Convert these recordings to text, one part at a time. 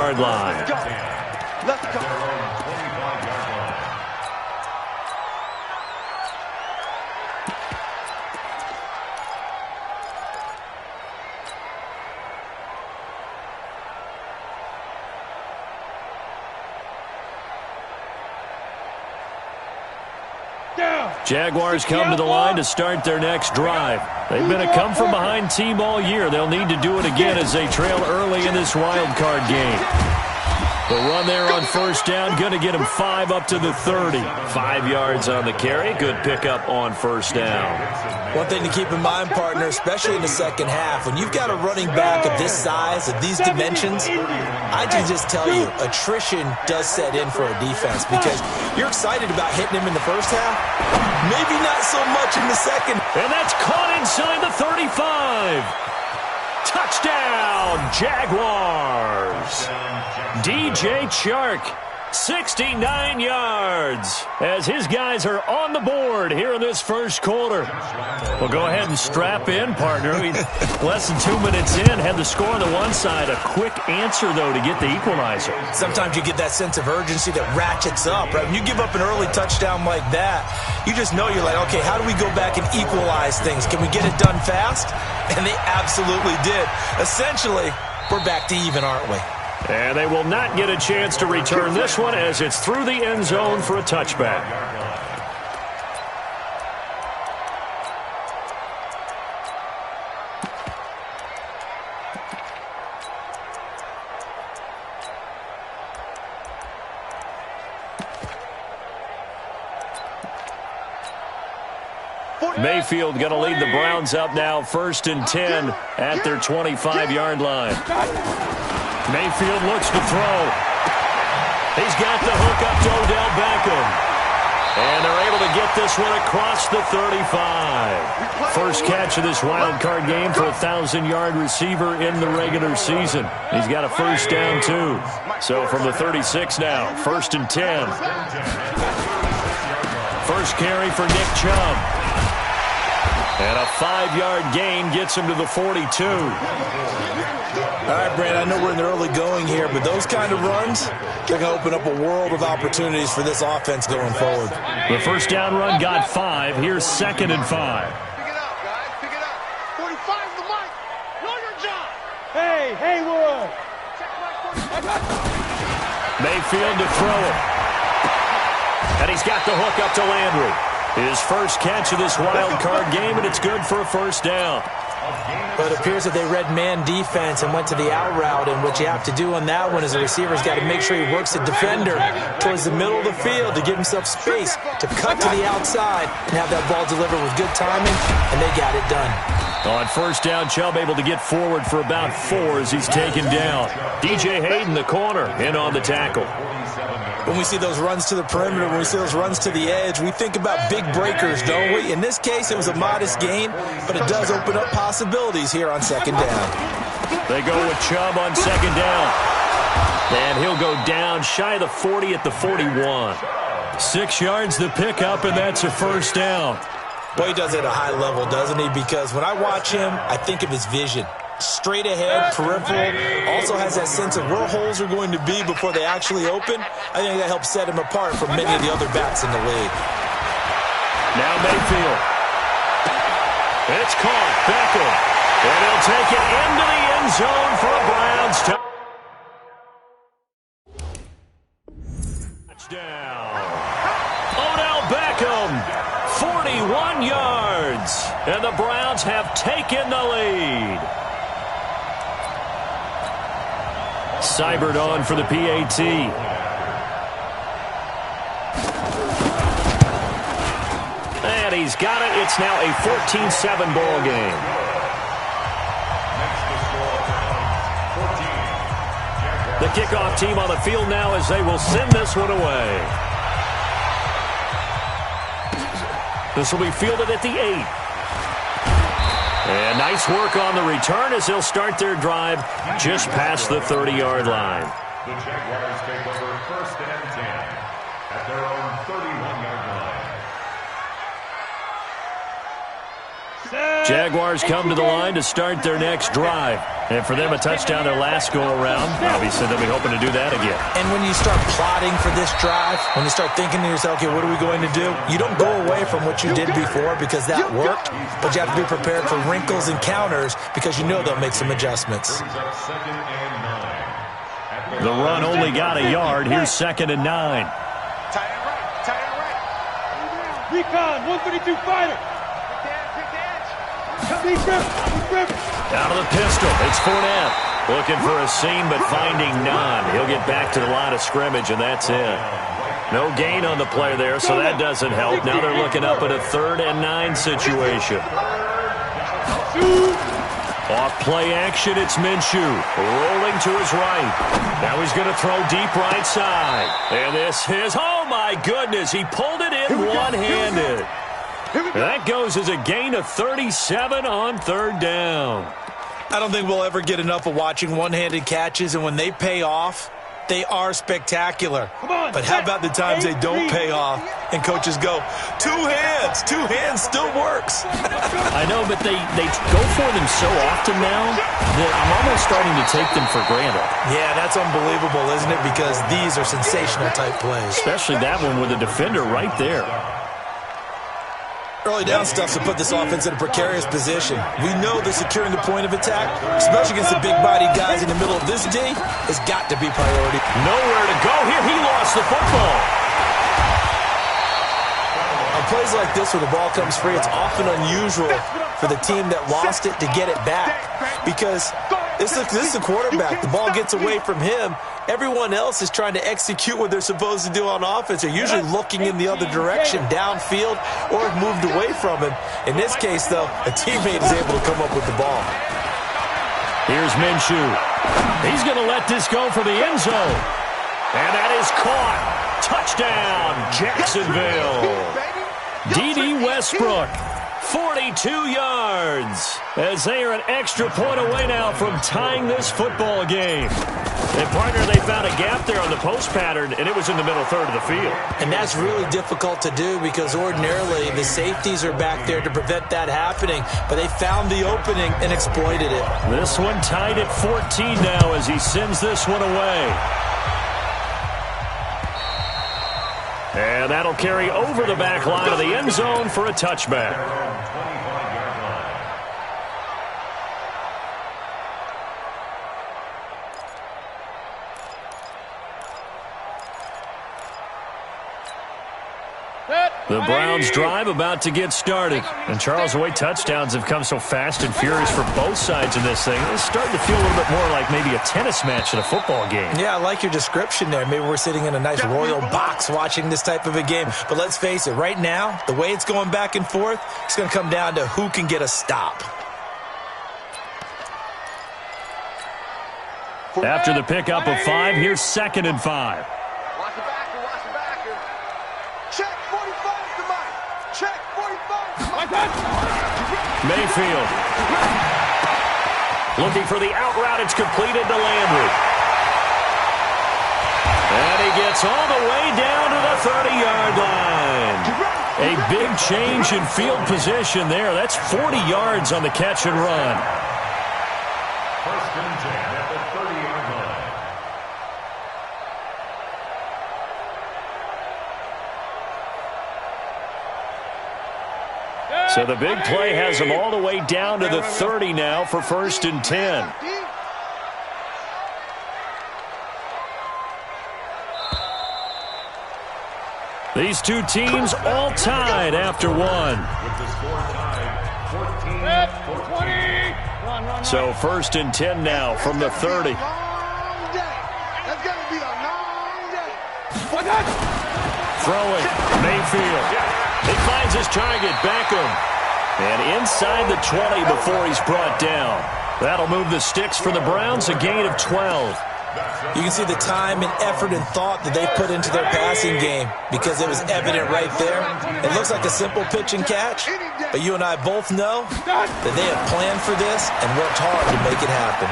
25-yard line. Let's go. Jaguars come to the line to start their next drive. They've been a come-from-behind team all year. They'll need to do it again as they trail early in this wild card game. The run there on first down, going to get him 5 up to the 30. 5 yards on the carry. Good pickup on first down. One thing to keep in mind, partner, especially in the second half, when you've got a running back of this size, of these dimensions, I can just tell you, attrition does set in for a defense because you're excited about hitting him in the first half, maybe not so much in the second. And that's caught inside the 35. Touchdown, Jaguars. DJ Chark, 69 yards, as his guys are on the board here in this first quarter. Well, go ahead and strap in, partner. Less than 2 minutes in, had the score on the one side. A quick answer, though, to get the equalizer. Sometimes you get that sense of urgency that ratchets up, right? When you give up an early touchdown like that, you just know you're like, okay, how do we go back and equalize things? Can we get it done fast? And they absolutely did. Essentially, we're back to even, aren't we? And they will not get a chance to return this one as it's through the end zone for a touchback. Mayfield going to lead the Browns up now, 1st and 10 at their 25-yard line. Mayfield looks to throw. He's got the hook up to Odell Beckham. And they're able to get this one across the 35. First catch of this wild card game for a 1,000-yard receiver in the regular season. He's got a first down, too. So from the 36 now, 1st and 10. First carry for Nick Chubb. And a 5-yard gain gets him to the 42. All right, Brand, I know we're in the early going here, but those kind of runs, they're going to open up a world of opportunities for this offense going forward. The first down run got 5. Here's 2nd and 5. Pick it up, guys. Pick it up. 45's the mic. Know your job. Hey, Haywood. Mayfield to throw it. And he's got the hook up to Landry. His first catch of this wild card game, and it's good for a first down. But it appears that they read man defense and went to the out route, and what you have to do on that one is the receiver's got to make sure he works the defender towards the middle of the field to give himself space to cut to the outside and have that ball delivered with good timing, and they got it done. On first down, Chubb able to get forward for about 4 as he's taken down. DJ Hayden, the corner, in on the tackle. When we see those runs to the perimeter, when we see those runs to the edge, we think about big breakers, don't we? In this case, it was a modest gain, but it does open up possibilities here on second down. They go with Chubb on second down. And he'll go down shy of the 40 at the 41. 6 yards the pickup, and that's a first down. Boy, he does it at a high level, doesn't he? Because when I watch him, I think of his vision. Straight ahead, peripheral, also has that sense of where holes are going to be before they actually open. I think that helps set him apart from many of the other backs in the league. Now Mayfield. It's caught. Beckham. And he'll take it into the end zone for a Browns touchdown. Odell Beckham, 41 yards. And the Browns have taken the lead. Seibert on for the PAT. And he's got it. It's now a 14-7 ball game. The kickoff team on the field now as they will send this one away. This will be fielded at the 8. And nice work on the return as they'll start their drive just past the 30-yard line. The Jaguars take over 1st and 10 at their own 31-yard Jaguars come to the line to start their next drive. And for them, a touchdown their last go-around. Obviously, they'll be hoping to do that again. And when you start plotting for this drive, when you start thinking to yourself, okay, what are we going to do? You don't go away from what you did before because that worked, but you have to be prepared for wrinkles and counters because you know they'll make some adjustments. The run only got a yard. Here's 2nd and 9. Tight end right. Recon, 132 fighter. Out of the pistol, it's Fournette. Looking for a seam, but finding none. He'll get back to the line of scrimmage, and that's it. No gain on the play there, so that doesn't help. Now they're looking up at a 3rd and 9 situation. Off play action, it's Minshew. Rolling to his right. Now he's going to throw deep right side. And this is, oh my goodness, he pulled it in one-handed. That goes as a gain of 37 on 3rd down. I don't think we'll ever get enough of watching one-handed catches, and when they pay off, they are spectacular. But how about the times they don't pay off and coaches go, two hands still works. I know, but they go for them so often now that I'm almost starting to take them for granted. Yeah, that's unbelievable, isn't it? Because these are sensational type plays. Especially that one with a defender right there. Early down stuff to put this offense in a precarious position. We know that securing the point of attack, especially against the big-bodied guys in the middle of this D, has got to be priority. Nowhere to go here. He lost the football. On plays like this where the ball comes free, it's often unusual for the team that lost it to get it back. Because this is the quarterback. The ball gets away from him. Everyone else is trying to execute what they're supposed to do on offense. They're usually looking in the other direction, downfield, or have moved away from him. In this case, though, a teammate is able to come up with the ball. Here's Minshew. He's going to let this go for the end zone. And that is caught. Touchdown, Jacksonville. D.D. Westbrook, 42 yards, as they are an extra point away now from tying this football game. And, partner, they found a gap there on the post pattern, and it was in the middle third of the field. And that's really difficult to do because ordinarily the safeties are back there to prevent that happening. But they found the opening and exploited it. This one tied at 14 now as he sends this one away. And that'll carry over the back line of the end zone for a touchback. The Browns drive about to get started. And, Charles, the way touchdowns have come so fast and furious for both sides in this thing, it's starting to feel a little bit more like maybe a tennis match in a football game. Yeah, I like your description there. Maybe we're sitting in a nice royal box watching this type of a game. But let's face it, right now, the way it's going back and forth, it's going to come down to who can get a stop. After the pickup of 5, here's 2nd and 5. Watch the backer. Check 45 to Mike. Check 45 to Mike. Mayfield. Looking for the out route. It's completed to Landry. And he gets all the way down to the 30-yard line. A big change in field position there. That's 40 yards on the catch and run. 1st and 10 at the 30-yard line. So the big play has them all the way down to the 30 now for 1st and 10. These two teams all tied after one. With the score tied, 14-14. So 1st and 10 now from the 30. That's going to be a long day. Throwing, Mayfield. He finds his target, Beckham. And inside the 20 before he's brought down. That'll move the sticks for the Browns, a gain of 12. You can see the time and effort and thought that they put into their passing game because it was evident right there. It looks like a simple pitch and catch, but you and I both know that they have planned for this and worked hard to make it happen.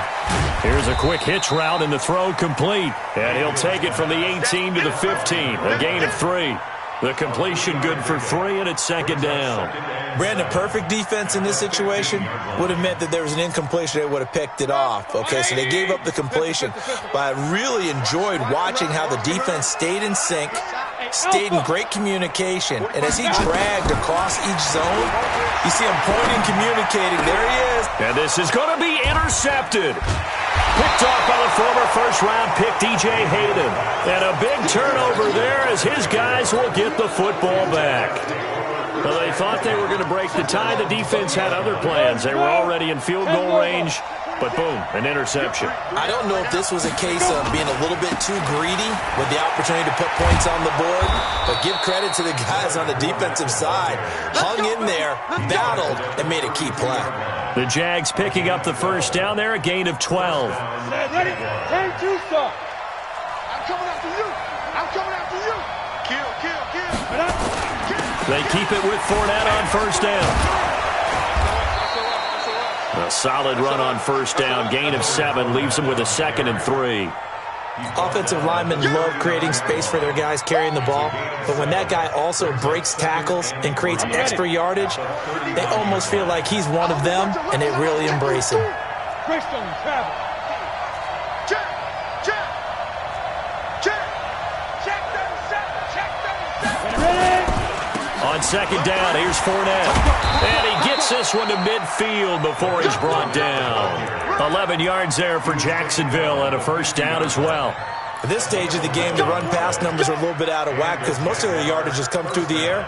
Here's a quick hitch route and the throw complete. And he'll take it from the 18 to the 15, a gain of 3. The completion good for 3, and it's second down. Brandon, perfect defense in this situation would have meant that there was an incompletion. They would have picked it off. Okay, so they gave up the completion. But I really enjoyed watching how the defense stayed in sync, stayed in great communication. And as he dragged across each zone, you see him pointing, communicating. There he is. And this is going to be intercepted. Picked off by the former first-round pick, DJ Hayden. And a big turnover there as his guys will get the football back. Well, they thought they were going to break the tie. The defense had other plans. They were already in field goal range, but boom, an interception. I don't know if this was a case of being a little bit too greedy with the opportunity to put points on the board, but give credit to the guys on the defensive side. Hung in there, battled, and made a key play. The Jags picking up the first down there, a gain of 12. Ready? 10-2, sir. I'm coming after you. I'm coming after you. Kill, kill, kill. They keep it with Fournette on first down. A solid run on first down. Gain of 7 leaves them with a 2nd and 3. Offensive linemen love creating space for their guys carrying the ball, but when that guy also breaks tackles and creates extra yardage, they almost feel like he's one of them, and they really embrace him. On second down, here's Fournette. And he gets this one to midfield before he's brought down. 11 yards there for Jacksonville and a first down as well. At this stage of the game, the run-pass numbers are a little bit out of whack because most of their yardage has come through the air.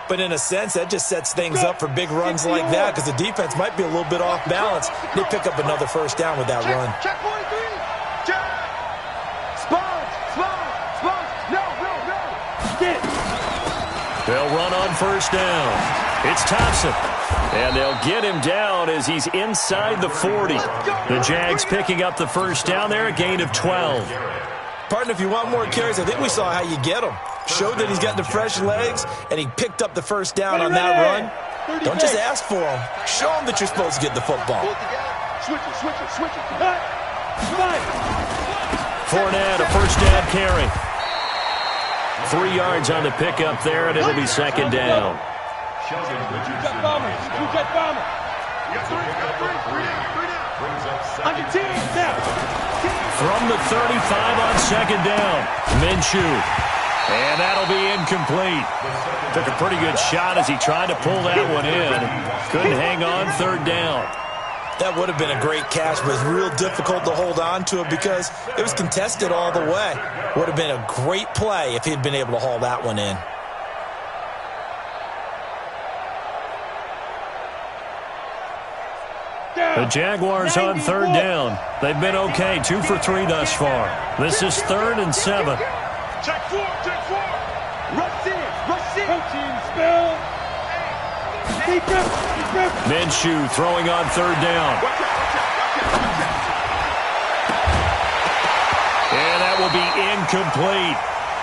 But in a sense, that just sets things up for big runs like that because the defense might be a little bit off balance. They pick up another first down with that run. Check 43. Check. Sponge. No. Get it. They'll run on first down. It's Thompson. And they'll get him down as he's inside the 40. The Jags picking up the first down there, a gain of 12. Partner, if you want more carries, I think we saw how you get him. Showed that he's got the fresh legs, and he picked up the first down on that run. Don't just ask for him. Show him that you're supposed to get the football. Switch it. Fournette, a first down carry. 3 yards on the pickup there, and it'll be second down. From the 35 on second down, Minshew. And that'll be incomplete. Took a pretty good shot as he tried to pull that one in. Couldn't hang on third down. That would have been a great catch, but it was real difficult to hold on to it because it was contested all the way. Would have been a great play if he'd been able to haul that one in. The Jaguars on third down. They've been okay, 2 for 3 thus far. This is 3rd and 7. Check 4. Rush in. Team spell. Minshew throwing on third down. And that will be incomplete.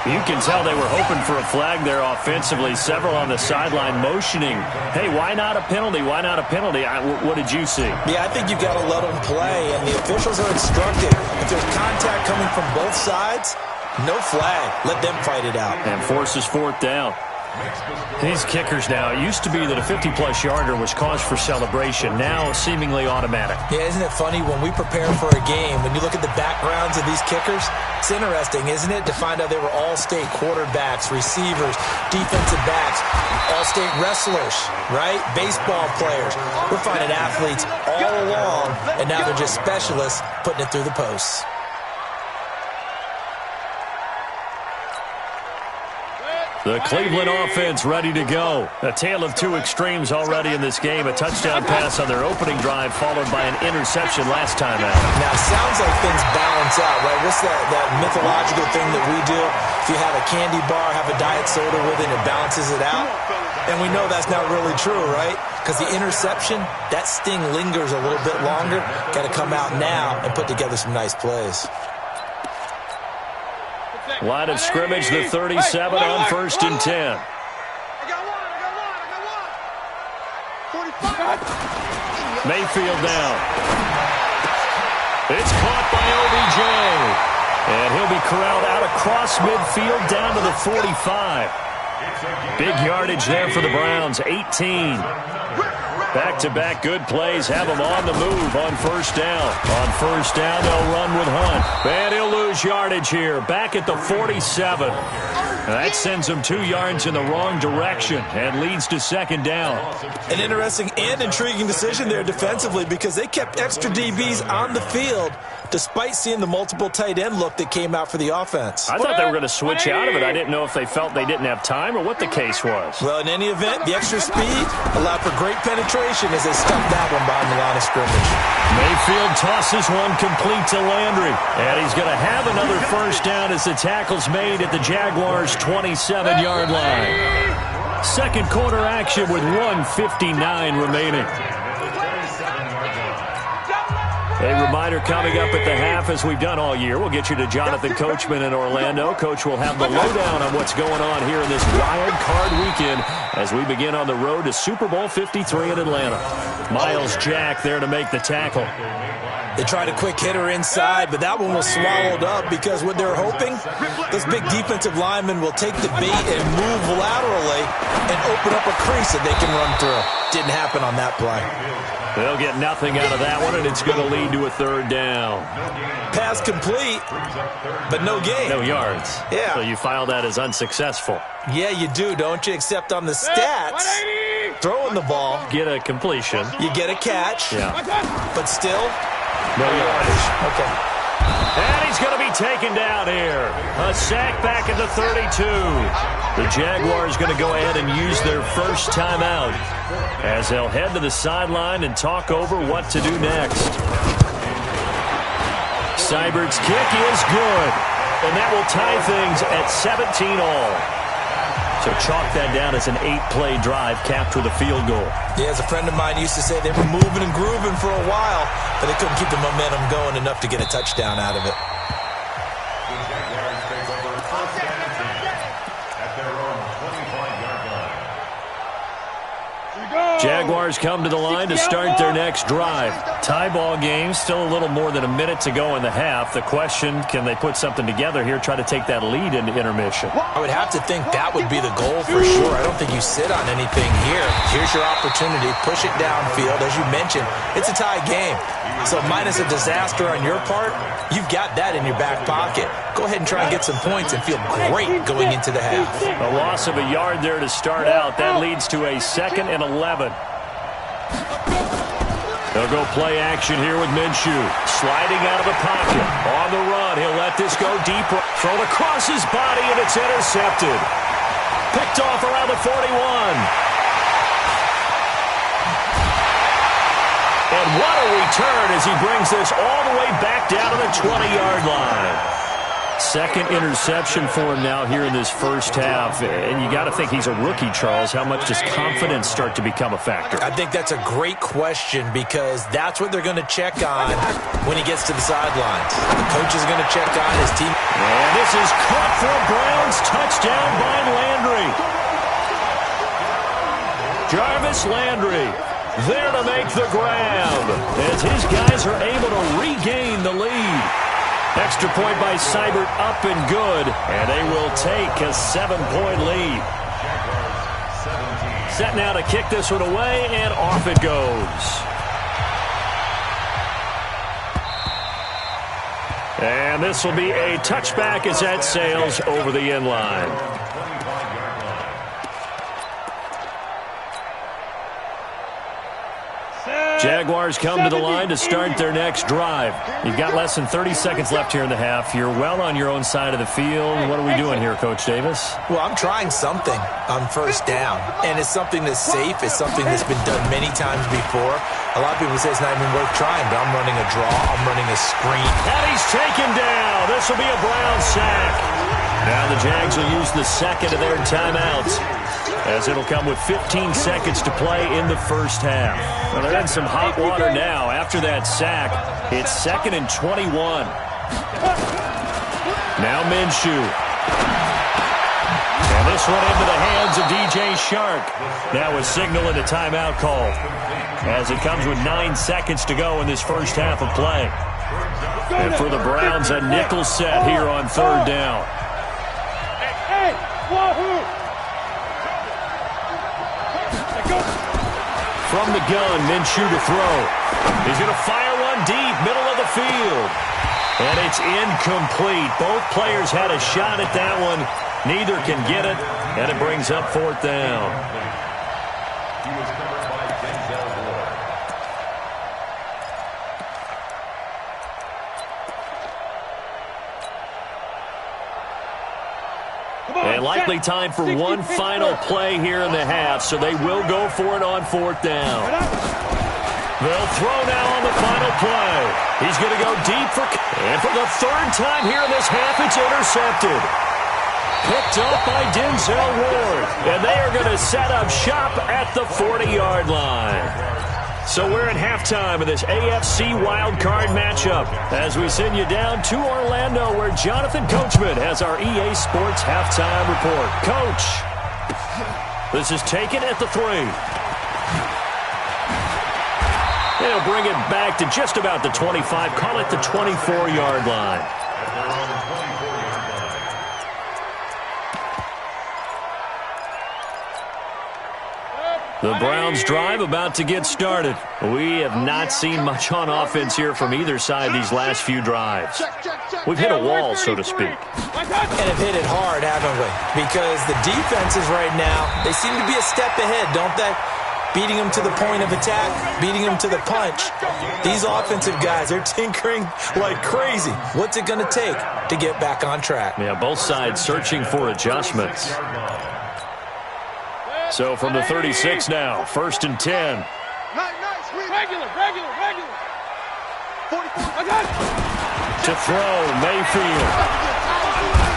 You can tell they were hoping for a flag there offensively. Several on the sideline motioning. Hey, why not a penalty? Why not a penalty? What did you see? Yeah, I think you've got to let them play, and the officials are instructed. If there's contact coming from both sides, no flag. Let them fight it out. And forces 4th down. These kickers now, it used to be that a 50-plus yarder was cause for celebration. Now, seemingly automatic. Yeah, isn't it funny when we prepare for a game, when you look at the backgrounds of these kickers, it's interesting, isn't it, to find out they were all-state quarterbacks, receivers, defensive backs, all-state wrestlers, right? Baseball players. We're finding athletes all along, and now they're just specialists putting it through the posts. The Cleveland offense ready to go. A tale of two extremes already in this game. A touchdown pass on their opening drive followed by an interception last time out. Now, it sounds like things balance out, right? What's that mythological thing that we do? If you have a candy bar, have a diet soda with it, it balances it out. And we know that's not really true, right? Because the interception, that sting lingers a little bit longer. Got to come out now and put together some nice plays. Line of scrimmage, the 37 on 1st and 10. I got one. 45. Mayfield down. It's caught by OBJ. And he'll be corralled out across midfield down to the 45. Big yardage there for the Browns, 18. Back-to-back good plays have them on the move on first down. On first down, they'll run with Hunt. And he'll lose yardage here, back at the 47. That sends them 2 yards in the wrong direction and leads to second down. An interesting and intriguing decision there defensively because they kept extra DBs on the field despite seeing the multiple tight end look that came out for the offense. I thought they were going to switch out of it. I didn't know if they felt they didn't have time or what the case was. Well, in any event, the extra speed allowed for great penetration as they stuffed that one behind the line of scrimmage. Mayfield tosses one complete to Landry. And he's going to have another first down as the tackle's made at the Jaguars' 27-yard line. Second quarter action with 1:59 remaining. A reminder coming up at the half, as we've done all year. We'll get you to Jonathan Coachman in Orlando. Coach will have the lowdown on what's going on here in this wild card weekend as we begin on the road to Super Bowl 53 in Atlanta. Miles Jack there to make the tackle. They tried a quick hitter inside, but that one was swallowed up because what they're hoping, this big defensive lineman will take the bait and move laterally and open up a crease that they can run through. Didn't happen on that play. They'll get nothing out of that one, and it's going to lead to a third down. Pass complete, but no gain. No yards. Yeah. So you file that as unsuccessful. Yeah, you do, don't you? Except on the stats, throwing the ball, Get a completion. you get a catch, Yeah. but still, No yardage. okay. And he's going to be taken down here. A sack back at the 32. The Jaguars going to go ahead and use their first timeout as they'll head to the sideline and talk over what to do next. Seibert's kick is good, and that will tie things at 17 all. So chalk that down as an 8-play drive capped with a field goal. Yeah, as a friend of mine used to say, they were moving and grooving for a while, but they couldn't keep the momentum going enough to get a touchdown out of it. Jaguars come to the line to start their next drive. Tie ball game, still a little more than a minute to go in the half. The question, can they put something together here, try to take that lead into intermission? I would have to think that would be the goal for sure. I don't think you sit on anything here. Here's your opportunity. Push it downfield. As you mentioned, it's a tie game. So minus a disaster on your part, you've got that in your back pocket. Go ahead and try and get some points and feel great going into the half. A loss of a yard there to start out. That leads to a 2nd and 11. They'll go play action here with Minshew. Sliding out of the pocket. On the run. He'll let this go deep. Thrown across his body, and it's intercepted. Picked off around the 41. And what a return as he brings this all the way back down to the 20-yard line. Second interception for him now here in this first half. And you got to think he's a rookie, Charles. How much does confidence start to become a factor? I think that's a great question because that's what they're going to check on when he gets to the sidelines. The coach is going to check on his team. And this is caught for a Browns touchdown by Landry. Jarvis Landry there to make the grab as his guys are able to regain the lead. Extra point by Seibert up and good, and they will take a 7-point lead. Set now to kick this one away, and off it goes. And this will be a touchback as that sails over the end line. Jaguars come to the line to start their next drive. You've got less than 30 seconds left here in the half. You're well on your own side of the field. What are we doing here, Coach Davis? Well, I'm trying something on first down, and it's something that's safe. It's something that's been done many times before. A lot of people say it's not even worth trying, but I'm running a draw. I'm running a screen. And he's taken down. This will be a Brown sack. Now the Jags will use the second of their timeouts, as it'll come with 15 seconds to play in the first half. Well, they're in some hot water now. After that sack, it's 2nd and 21. Now Minshew. And this one into the hands of DJ Shark. Now a signal and a timeout call, as it comes with 9 seconds to go in this first half of play. And for the Browns, a nickel set here on third down. From the gun, Minshew to throw. He's going to fire one deep, middle of the field. And it's incomplete. Both players had a shot at that one. Neither can get it, and it brings up fourth down. He was covered by Denzel Ward. And likely time for one final play here in the half, so they will go for it on fourth down. They'll throw now on the final play. He's going to go deep and for the third time here in this half, it's intercepted. Picked up by Denzel Ward, and they are going to set up shop at the 40-yard line. So we're at halftime of this AFC wildcard matchup as we send you down to Orlando where Jonathan Coachman has our EA Sports halftime report. Coach, this is taken at the 3. They'll bring it back to just about the 25, call it the 24-yard line. The Browns drive about to get started. We have not seen much on offense here from either side these last few drives. We've hit a wall, so to speak. And have hit it hard, haven't we? Because the defenses right now, they seem to be a step ahead, don't they? Beating them to the point of attack, beating them to the punch. These offensive guys, they're tinkering like crazy. What's it going to take to get back on track? Yeah, both sides searching for adjustments. So from the 36 now, 1st and 10. Regular. To throw, Mayfield.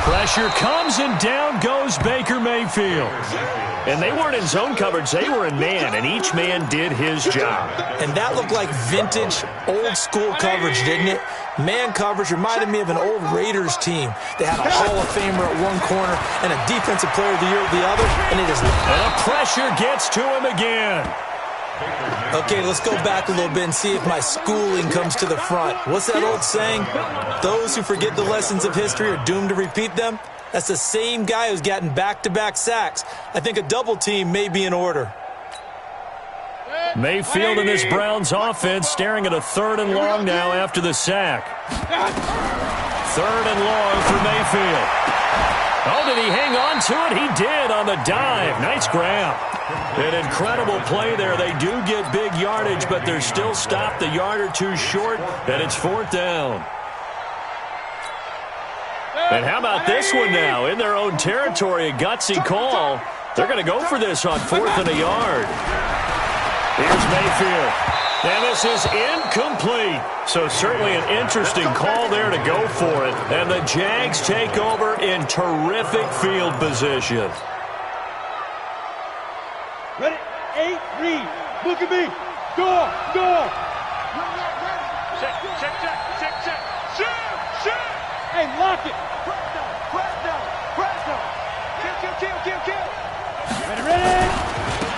Pressure comes and down goes Baker Mayfield. And they weren't in zone coverage, they were in man, and each man did his job. And that looked like vintage, old-school coverage, didn't it? Man coverage reminded me of an old Raiders team. They had a Hall of Famer at one corner and a Defensive Player of the Year at the other, and it is... And the pressure gets to him again. Okay, let's go back a little bit and see if my schooling comes to the front. What's that old saying? Those who forget the lessons of history are doomed to repeat them. That's the same guy who's gotten back-to-back sacks. I think a double team may be in order. Mayfield and this Browns offense staring at a 3rd and long now after the sack. 3rd and long for Mayfield. Oh, did he hang on to it? He did on the dive. Nice grab. An incredible play there. They do get big yardage, but they're still stopped a yard or two short, and it's 4th down. And how about this one now? In their own territory, a gutsy call. They're going to go for this on 4th and a yard. Here's Mayfield. And this is incomplete. So certainly an interesting call there to go for it. And the Jags take over in terrific field position. Ready? 8, read. Look at me. Door. Check. Shoot. Hey, lock it. Press down. Kill. Ready.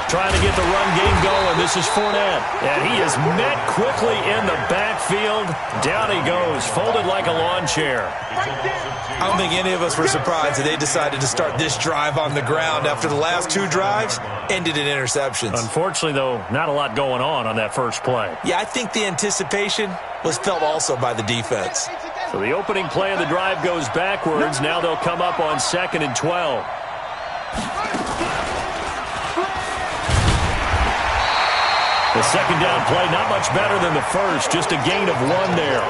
Trying to get the run game going. This is Fournette. And he is met quickly in the backfield. Down he goes, folded like a lawn chair. I don't think any of us were surprised that they decided to start this drive on the ground after the last 2 drives ended in interceptions. Unfortunately, though, not a lot going on that first play. Yeah, I think the anticipation was felt also by the defense. So the opening play of the drive goes backwards. Now they'll come up on 2nd and 12. The second down play, not much better than the first. Just a gain of 1 there.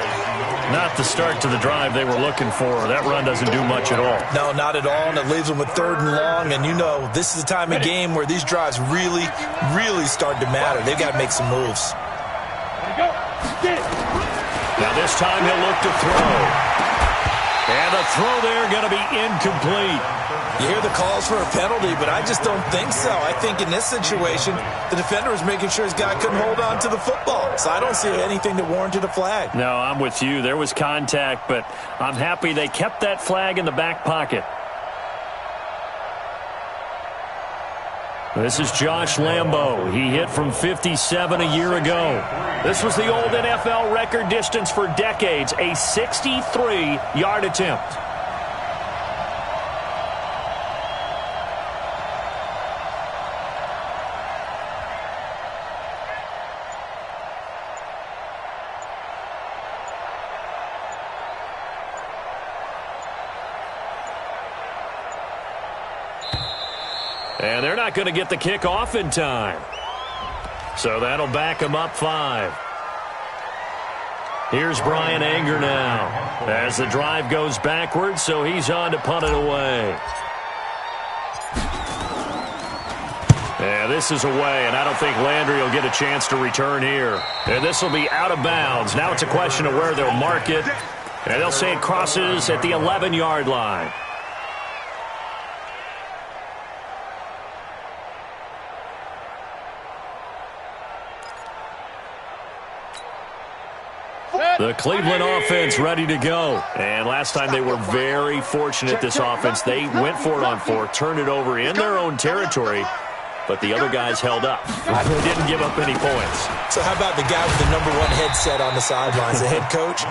Not the start to the drive they were looking for. That run doesn't do much at all. No, not at all, and it leaves them with 3rd and long. And you know, this is the time of game where these drives really start to matter. They've got to make some moves. Now this time he'll look to throw. And the throw there going to be incomplete. You hear the calls for a penalty, but I just don't think so. I think in this situation, the defender was making sure his guy couldn't hold on to the football. So I don't see anything that warranted a flag. No, I'm with you. There was contact, but I'm happy they kept that flag in the back pocket. This is Josh Lambo. He hit from 57 a year ago. This was the old NFL record distance for decades, a 63-yard attempt. And they're not going to get the kick off in time. So that'll back them up 5. Here's Brian Anger now as the drive goes backwards, so he's on to punt it away. Yeah, this is away, and I don't think Landry will get a chance to return here. And this will be out of bounds. Now it's a question of where they'll mark it, and they'll say it crosses at the 11-yard line. The Cleveland offense ready to go. And last time they were very fortunate, this offense. They went for it on 4, turned it over in their own territory, but the other guys held up. Didn't give up any points. So how about the guy with the number 1 headset on the sidelines, the head coach?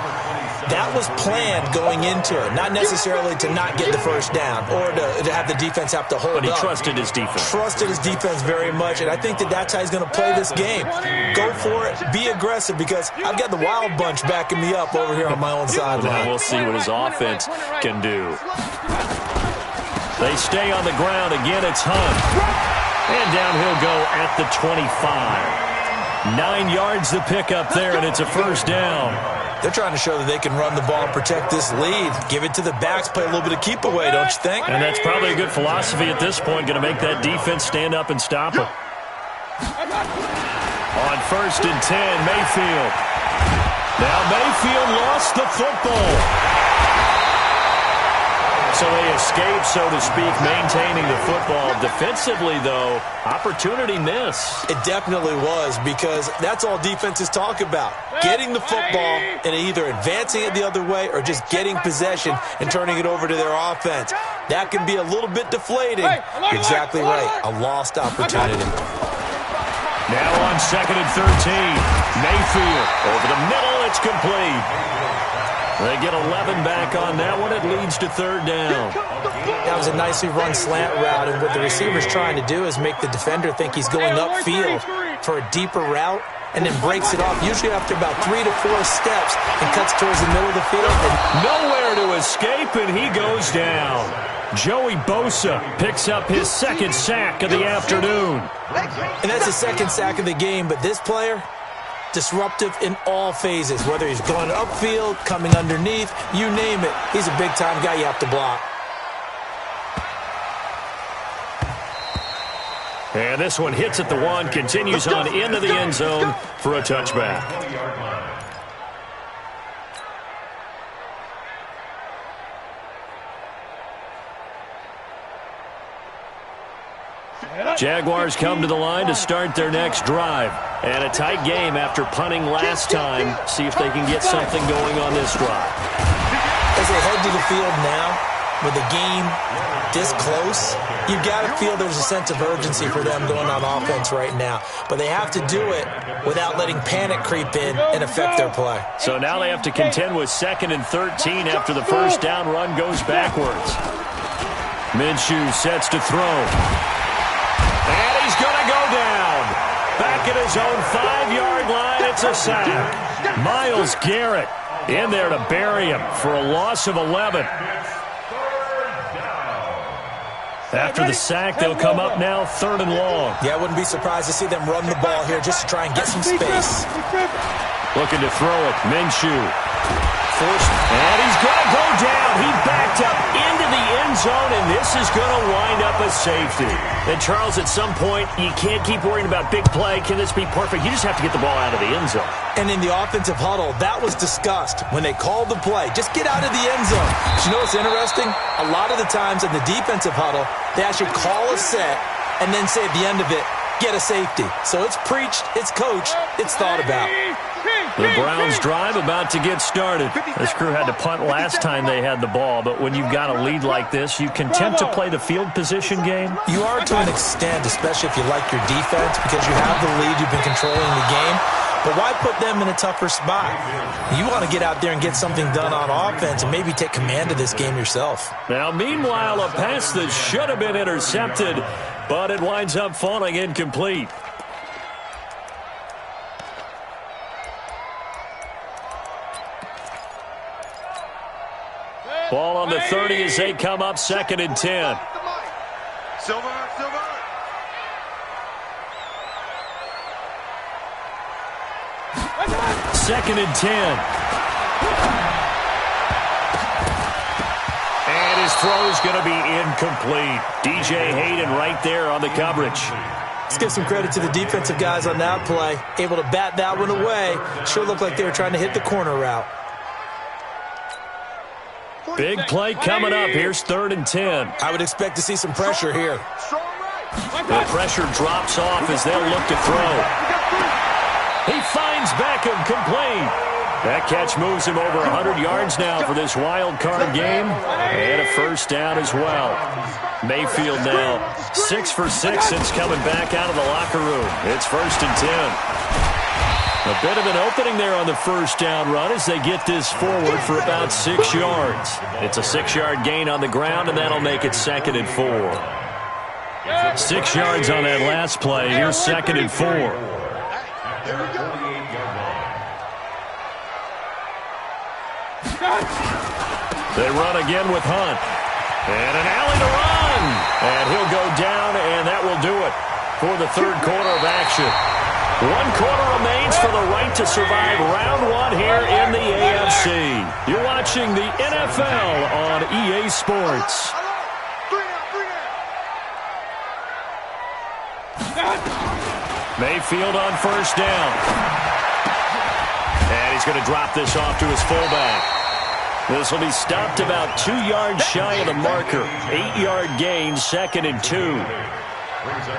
That was planned going into it, not necessarily to not get the first down or to have the defense have to hold up. But he trusted his defense. Trusted his defense very much, and I think that's how he's going to play this game. Go for it, be aggressive, because I've got the wild bunch backing me up over here on my own sideline. Now we'll see what his offense can do. They stay on the ground. Again, it's Hunt. And down he'll go at the 25. 9 yards the pickup there, and it's a first down. They're trying to show that they can run the ball and protect this lead. Give it to the backs, play a little bit of keep away, don't you think? And that's probably a good philosophy at this point, going to make that defense stand up and stop them. On 1st and 10, Mayfield. Now Mayfield lost the football. So they escape, so to speak, maintaining the football. Defensively, though, opportunity miss. It definitely was, because that's all defenses talk about. Getting the football and either advancing it the other way or just getting possession and turning it over to their offense. That can be a little bit deflating. Exactly right. A lost opportunity. Now on 2nd and 13. Mayfield over the middle. It's complete. They get 11 back on that one. It leads to 3rd down. That was a nicely run slant route, and what the receiver's trying to do is make the defender think he's going upfield for a deeper route, and then breaks it off, usually after about 3 to 4 steps, and cuts towards the middle of the field. Nowhere to escape, and he goes down. Joey Bosa picks up his 2nd sack of the afternoon. And that's the 2nd sack of the game, but this player, disruptive in all phases, whether he's going upfield, coming underneath, you name it. He's a big-time guy you have to block. And this one hits at the 1, continues on into the end zone for a touchback. Jaguars come to the line to start their next drive. And a tight game after punting last time. See if they can get something going on this drive. As they head to the field now, with the game this close, you've got to feel there's a sense of urgency for them going on offense right now. But they have to do it without letting panic creep in and affect their play. So now they have to contend with 2nd and 13 after the first down run goes backwards. Minshew sets to throw. And he's going to go down. Back at his own 5-yard line, it's a sack. Myles Garrett in there to bury him for a loss of 11. After the sack, they'll come up now 3rd and long. Yeah, I wouldn't be surprised to see them run the ball here just to try and get some space. Looking to throw it. Minshew. And he's going to go down. He backed up into the end zone, and this is going to wind up a safety. And, Charles, at some point, you can't keep worrying about big play. Can this be perfect? You just have to get the ball out of the end zone. And in the offensive huddle, that was discussed when they called the play. Just get out of the end zone. But you know what's interesting? A lot of the times in the defensive huddle, they actually call a set and then say at the end of it, get a safety. So it's preached, it's coached, it's thought about. The Browns drive about to get started. This crew had to punt last time they had the ball, but when you've got a lead like this, you content to play the field position game? You are to an extent, especially if you like your defense, because you have the lead, you've been controlling the game. But why put them in a tougher spot? You want to get out there and get something done on offense and maybe take command of this game yourself. Now, meanwhile, a pass that should have been intercepted, but it winds up falling incomplete. Ball on the 30 as they come up 2nd and 10. Silver. 2nd and 10. And his throw's going to be incomplete. DJ Hayden right there on the coverage. Let's give some credit to the defensive guys on that play. Able to bat that one away. Sure looked like they were trying to hit the corner route. Big play coming up. Here's 3rd and 10. I would expect to see some pressure here. The pressure drops off as they'll look to throw. He finds Beckham complete. That catch moves him over 100 yards now for this wild card game. And a first down as well. Mayfield now 6 for 6 since coming back out of the locker room. It's 1st and 10. A bit of an opening there on the first down run as they get this forward for about 6 yards. It's a 6-yard gain on the ground, and that'll make it 2nd and 4. 6 yards on that last play. Here's 2nd and 4. They run again with Hunt. And an alley to run. And he'll go down, and that will do it for the 3rd quarter of action. 1 quarter remains for the right to survive round 1 here in the AFC. You're watching the NFL on EA Sports. Mayfield on first down. And he's going to drop this off to his fullback. This will be stopped about 2 yards shy of the marker. 8-yard gain, 2nd and 2.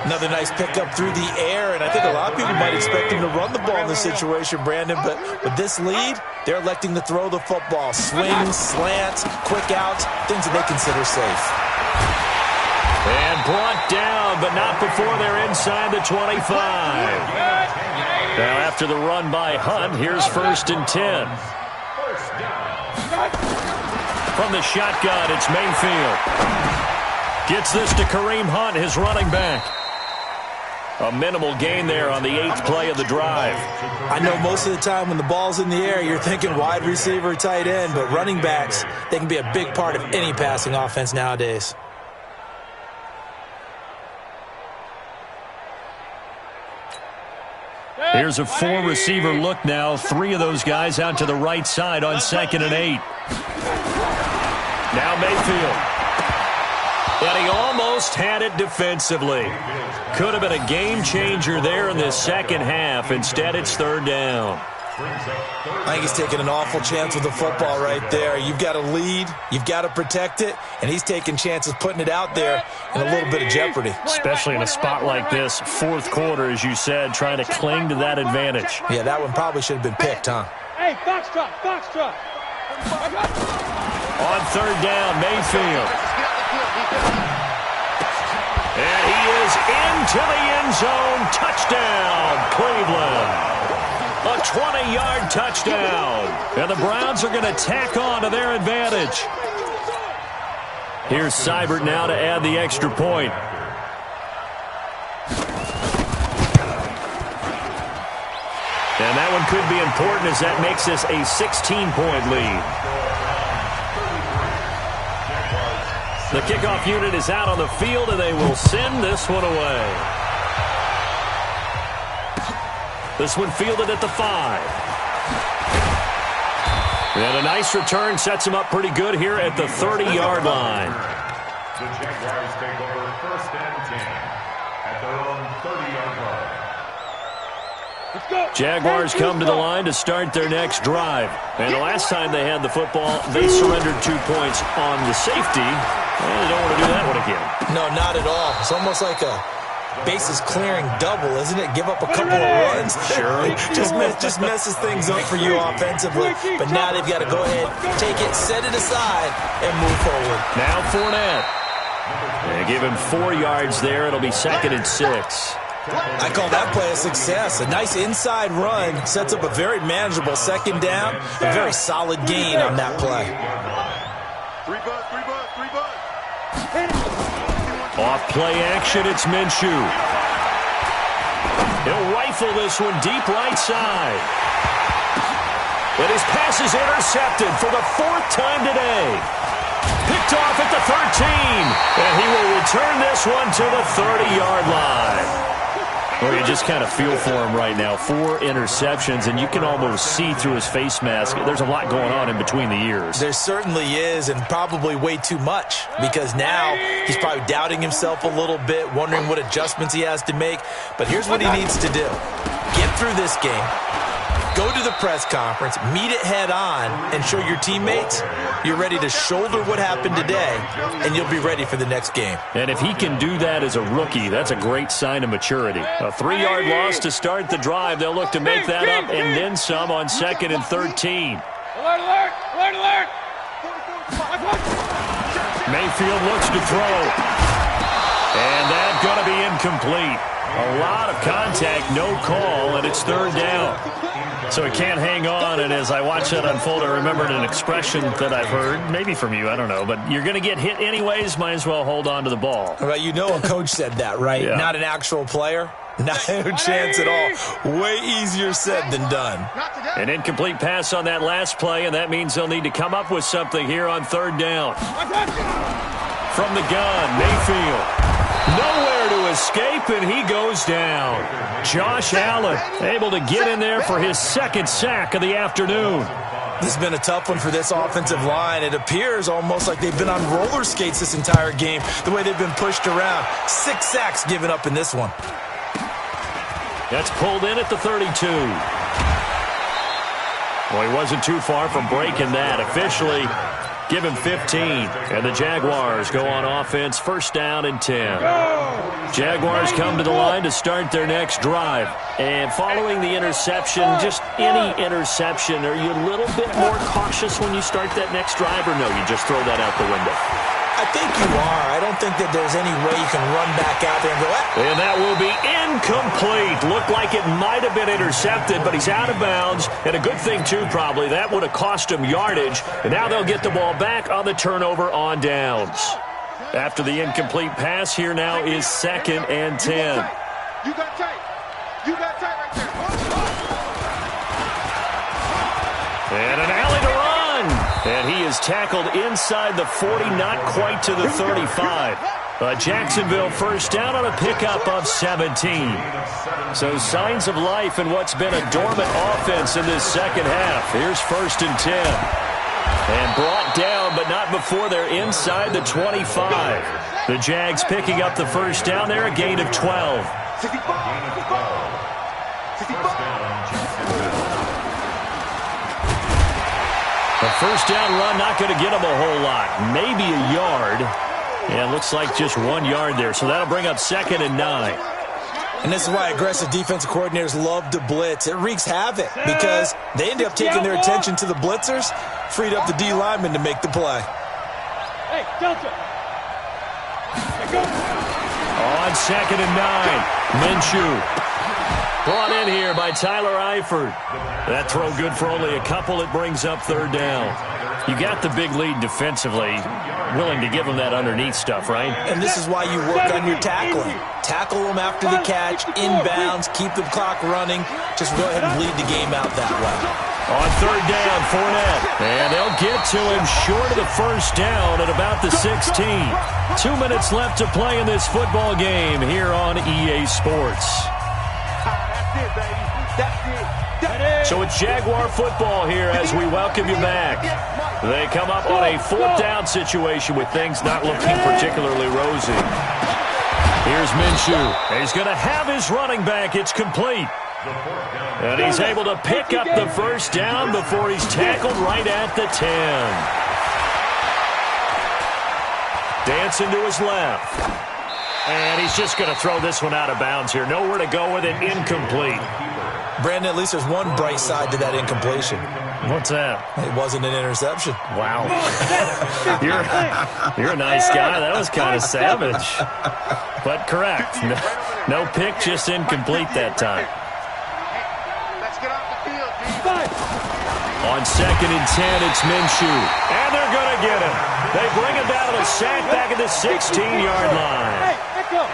Another nice pickup through the air, and I think a lot of people might expect him to run the ball in this situation, Brandon, but with this lead, they're electing to throw the football. Swings, slants, quick outs, things that they consider safe. And brought down, but not before they're inside the 25. Now after the run by Hunt, here's 1st and 10. From the shotgun, it's Mayfield. Gets this to Kareem Hunt, his running back. A minimal gain there on the 8th play of the drive. I know most of the time when the ball's in the air, you're thinking wide receiver, tight end, but running backs, they can be a big part of any passing offense nowadays. Here's a 4-receiver look now. 3 of those guys out to the right side on 2nd and 8. Now Mayfield. But he almost had it defensively. Could have been a game changer there in the second half. Instead, it's 3rd down. I think he's taking an awful chance with the football right there. You've got to lead, you've got to protect it, and he's taking chances putting it out there in a little bit of jeopardy. Especially in a spot like this, 4th quarter, as you said, trying to cling to that advantage. Yeah, that one probably should have been picked, huh? Hey, foxtrot, foxtrot. On 3rd down, Mayfield. And he is into the end zone. Touchdown, Cleveland. A 20-yard touchdown. And the Browns are going to tack on to their advantage. Here's Seibert now to add the extra point. And that one could be important as that makes this a 16-point lead. The kickoff unit is out on the field, and they will send this one away. This one fielded at the 5. And a nice return sets him up pretty good here at the 30-yard line. The Jaguars take over 1st and 10 at their own 30-yard line. Jaguars come to the line to start their next drive. And the last time they had the football, they surrendered 2 points on the safety. And they don't want to do that one again. No, not at all. It's almost like a bases clearing double, isn't it? Give up a couple of runs. Sure. just messes things up for you offensively. But now they've got to go ahead, take it, set it aside, and move forward. Now Fournette. They give him 4 yards there. It'll be 2nd and 6. I call that play a success. A nice inside run sets up a very manageable 2nd down. A very solid gain on that play. 3 bucks. Off play action, it's Minshew. He'll rifle this one deep right side. And his pass is intercepted for the 4th time today. Picked off at the 13. And he will return this one to the 30-yard line. Well, you just kind of feel for him right now. 4 interceptions, and you can almost see through his face mask. There's a lot going on in between the ears. There certainly is, and probably way too much, because now he's probably doubting himself a little bit, wondering what adjustments he has to make. But here's what he needs to do. Get through this game, go to the press conference, meet it head on, and show your teammates you're ready to shoulder what happened today, and you'll be ready for the next game. And if he can do that as a rookie, that's a great sign of maturity. A 3-yard loss to start the drive. They'll look to make that up and then some on 2nd and 13. Alert, alert, alert, alert. Mayfield looks to throw. And that's going to be incomplete. A lot of contact, no call, and it's 3rd down. So he can't hang on, and as I watch that unfold, I remembered an expression that I've heard, maybe from you, I don't know, but you're going to get hit anyways, might as well hold on to the ball. Well, you know a coach said that, right? Yeah. Not an actual player. No chance at all. Way easier said than done. An incomplete pass on that last play, and that means they'll need to come up with something here on 3rd down. From the gun, Mayfield. Nowhere to escape, and he goes down. Josh Allen able to get in there for his 2nd sack of the afternoon. This has been a tough one for this offensive line. It appears almost like they've been on roller skates this entire game, the way they've been pushed around. 6 sacks given up in this one. That's pulled in at the 32. Well, he wasn't too far from breaking that. Officially, give him 15. And the Jaguars go on offense, 1st down and 10. Jaguars come to the line to start their next drive. And following the interception, just any interception, are you a little bit more cautious when you start that next drive, or no, you just throw that out the window? I think you are. I don't think that there's any way you can run back out there and go, And that will be incomplete. Looked like it might have been intercepted, but he's out of bounds. And a good thing, too, probably. That would have cost him yardage. And now they'll get the ball back on the turnover on downs. After the incomplete pass, here now is 2nd and 10. You got tight. You got tight right there. And an alley to run. And he is tackled inside the 40, not quite to the 35. Jacksonville 1st down on a pickup of 17. So signs of life in what's been a dormant offense in this 2nd half. Here's 1st and 10. And brought down, but not before they're inside the 25. The Jags picking up the 1st down there, a gain of 12. 65. A 1st down run, not going to get him a whole lot. Maybe a yard. Yeah, it looks like just 1 yard there. So that'll bring up 2nd and 9. And this is why aggressive defensive coordinators love to blitz. It wreaks havoc because they end up taking their attention to the blitzers, freed up the D lineman to make the play. Hey, Delta. On 2nd and 9, Minshew. Brought in here by Tyler Eifert. That throw good for only a couple. It brings up 3rd down. You got the big lead defensively. Willing to give them that underneath stuff, right? And this is why you work on your tackling. Tackle them after the catch, inbounds, keep the clock running. Just go ahead and bleed the game out that way. On 3rd down, Fournette. And they'll get to him short of the 1st down at about the 16. 2 minutes left to play in this football game here on EA Sports. So it's Jaguar football here as we welcome you back. They come up on a 4th down situation with things not looking particularly rosy. Here's Minshew. He's going to have his running back. It's complete. And he's able to pick up the 1st down before he's tackled right at the 10. Dancing to his left. And he's just going to throw this one out of bounds here. Nowhere to go with it. Incomplete. Brandon, at least there's one bright side to that incompletion. What's that? It wasn't an interception. Wow. You're a nice guy. That was kind of savage. But correct. No pick, just incomplete that time. Let's get off the field, D. On 2nd and 10, it's Minshew. And they're going to get him. They bring him down to a sack back at the 16-yard line. Hey, echo.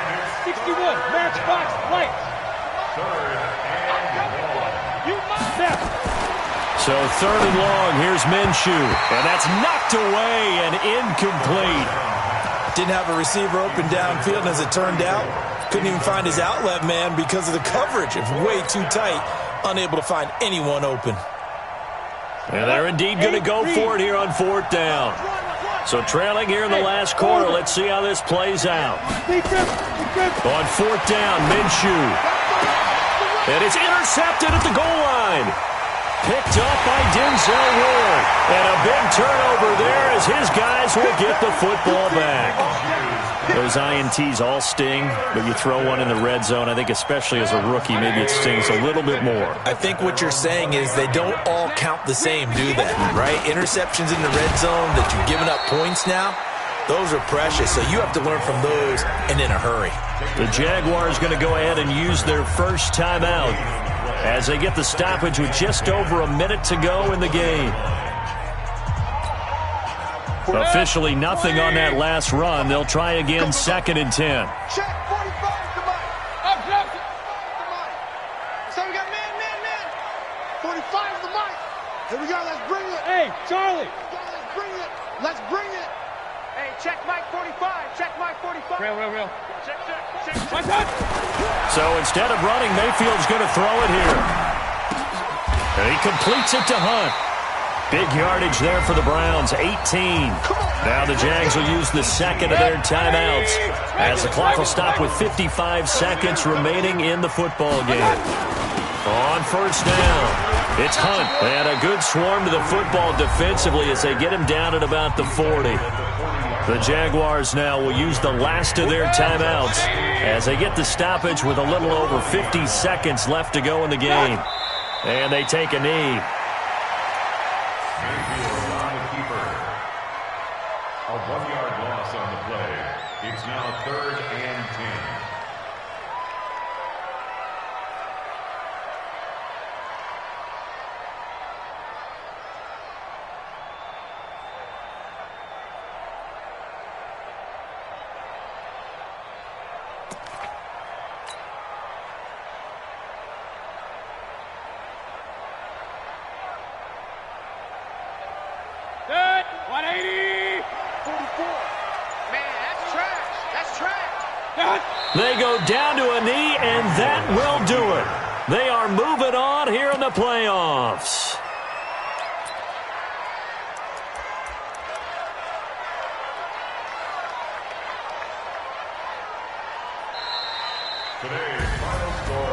61, matchbox, lights. So 3rd and long, here's Minshew. And that's knocked away and incomplete. Didn't have a receiver open downfield, as it turned out. Couldn't even find his outlet man because of the coverage. It's way too tight. Unable to find anyone open. And they're indeed going to go for it here on 4th down. So trailing here in the last quarter. Let's see how this plays out. On 4th down, Minshew. And it's intercepted at the goal line. Picked up by Denzel Ward. And a big turnover there as his guys will get the football back. Those INTs all sting, but you throw one in the red zone, I think especially as a rookie, maybe it stings a little bit more. I think what you're saying is they don't all count the same, do they? Right? Interceptions in the red zone that you've given up points now, those are precious, so you have to learn from those and in a hurry. The Jaguars going to go ahead and use their first timeout as they get the stoppage with just over a minute to go in the game. Officially nothing on that last run. They'll try again 2nd and 10. Check, 45 to Mike. Up, so we got man. 45 to Mike. Here we go, let's bring it. Hey, Charlie. Let's bring it. Hey, check Mike 45. Check Mike 45. Real. Check. So instead of running, Mayfield's going to throw it here. And he completes it to Hunt. Big yardage there for the Browns, 18. Now the Jags will use the second of their timeouts as the clock will stop with 55 seconds remaining in the football game. On 1st down, it's Hunt. And a good swarm to the football defensively as they get him down at about the 40. The Jaguars now will use the last of their timeouts as they get the stoppage with a little over 50 seconds left to go in the game. And they take a knee. Mayfield on the keeper. A 1-yard loss on the play. It's now 3rd and 10. Good. 180. 44. Man, that's trash. They go down to a knee, and that will do it. They are moving on here in the playoffs.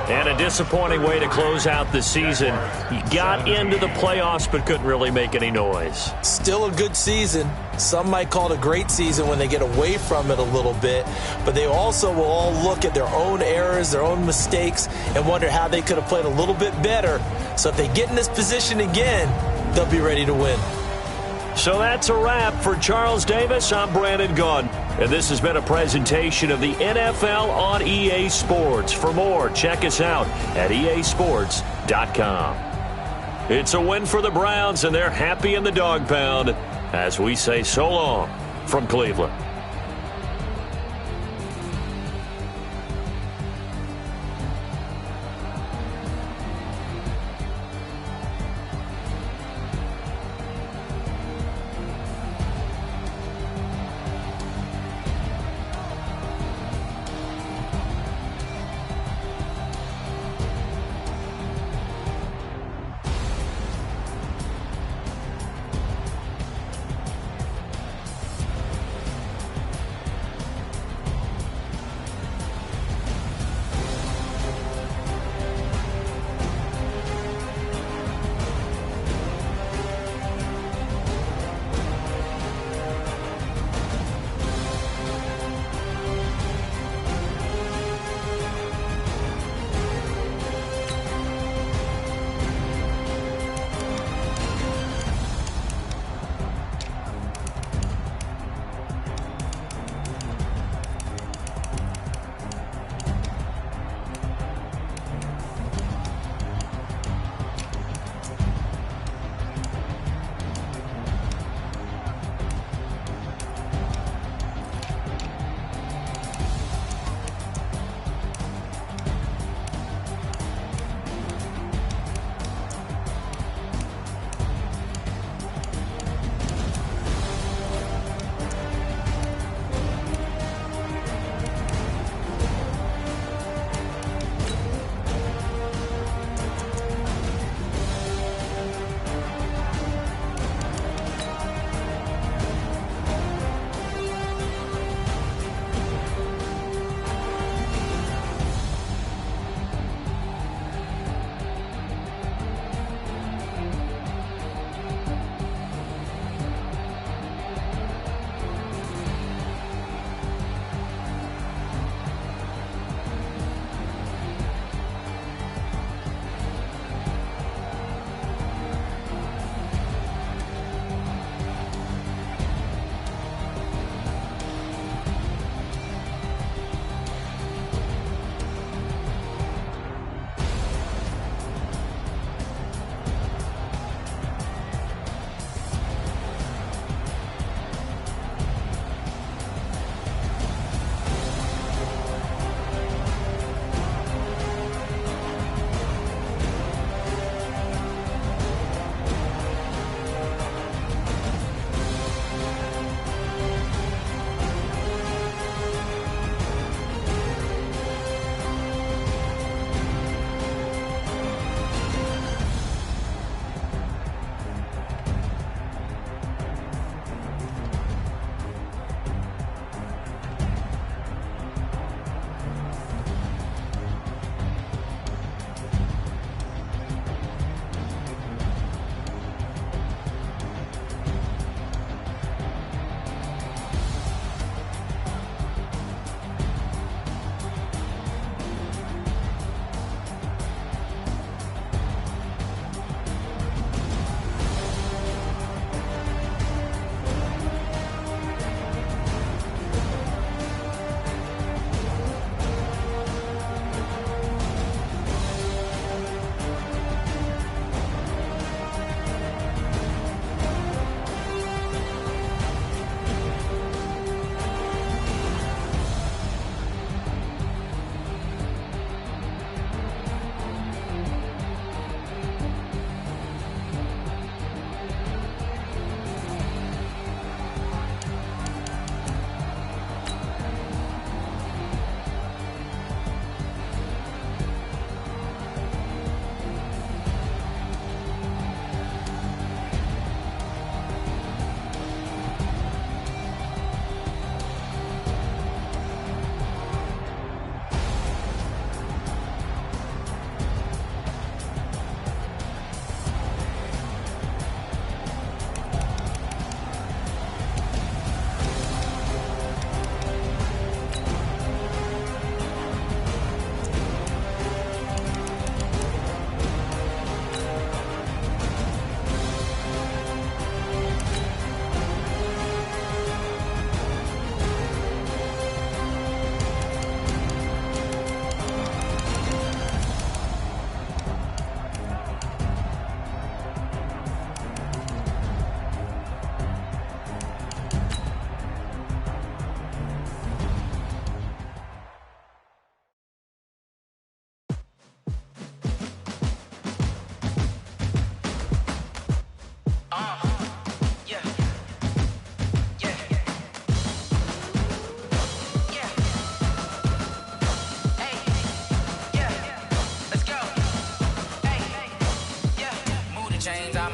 And a disappointing way to close out the season. He got into the playoffs but couldn't really make any noise. Still a good season. Some might call it a great season when they get away from it a little bit, but they also will all look at their own errors, their own mistakes, and wonder how they could have played a little bit better. So if they get in this position again, they'll be ready to win. So that's a wrap for Charles Davis. I'm Brandon Gaudin, and this has been a presentation of the NFL on EA Sports. For more, check us out at easports.com. It's a win for the Browns, and they're happy in the dog pound as we say so long from Cleveland.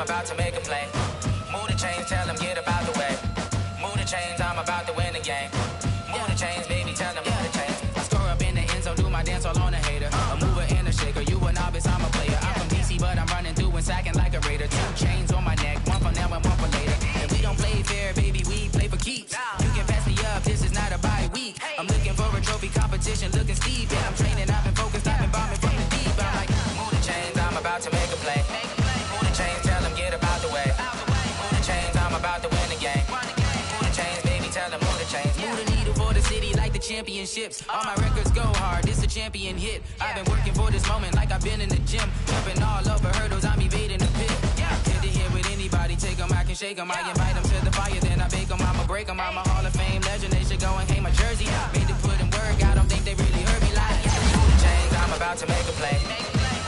about to make a play. Move the chains, tell them get about the way. Move the chains, I'm about to win the game. Move the chains, baby, tell them move the chains. I score up in the end zone, do my dance all on a hater. A mover and a shaker, you a novice, I'm a player. I'm from DC, but I'm running through and sacking like a raider. 2 chains on my neck, one for now and one for later. And we don't play fair, baby, we play for keeps. You can pass me up, this is not a bye week. I'm looking for a trophy competition, looking steep. And I'm training, I've been focused, I've been bombing from the deep. I'm like, move the chains, I'm about to make a play. Move the chains, tell them get about the way. Move the chains, I'm about to win the game. Move the chains, baby, tell them move the chains. Move the needle for the city like the championships. All my records go hard, this a champion hit. I've been working for this moment like I've been in the gym. Jumping all over hurdles, I'm evading the pit. Hit to hit with anybody, take them, I can shake them. I invite them to the fire, then I bake them, I'ma break them. I'm a Hall of Fame legend, they should go and hang my jersey. Made to put in work, I don't think they really heard me like. Move the chains, I'm about to make a play.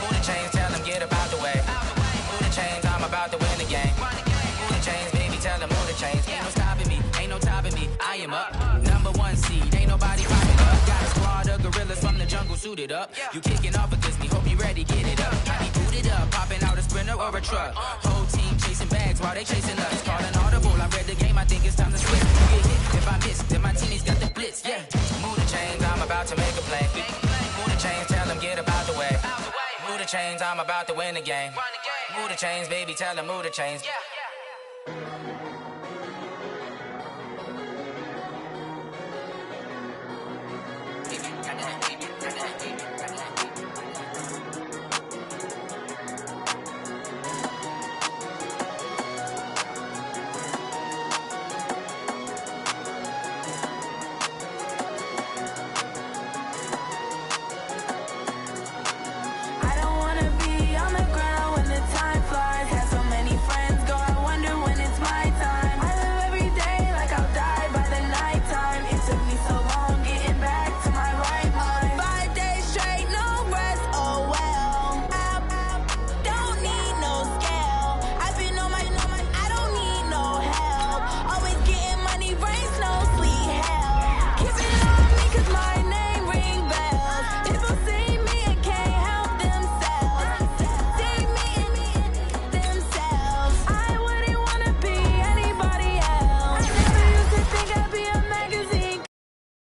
Move the chains, tell them get about the way. Move the chains, I'm about to win the game. Move the chains, baby, tell them move the chains. Ain't no stopping me, ain't no topping me, I am up. Number 1 seed, ain't nobody popping up. Got a squad of gorillas from the jungle suited up. You kicking off against me, hope you ready, get it up. I be booted up, popping out a sprinter or a truck. Whole team chasing bags while they chasing us. Calling audible, I read the game, I think it's time to switch. Get hit, if I miss, then my teammates got the blitz, yeah. Move the chains, I'm about to make a play. Move the chains, tell them get about the way. Move the chains, I'm about to win the game. Move the chains, baby, tell them move the chains.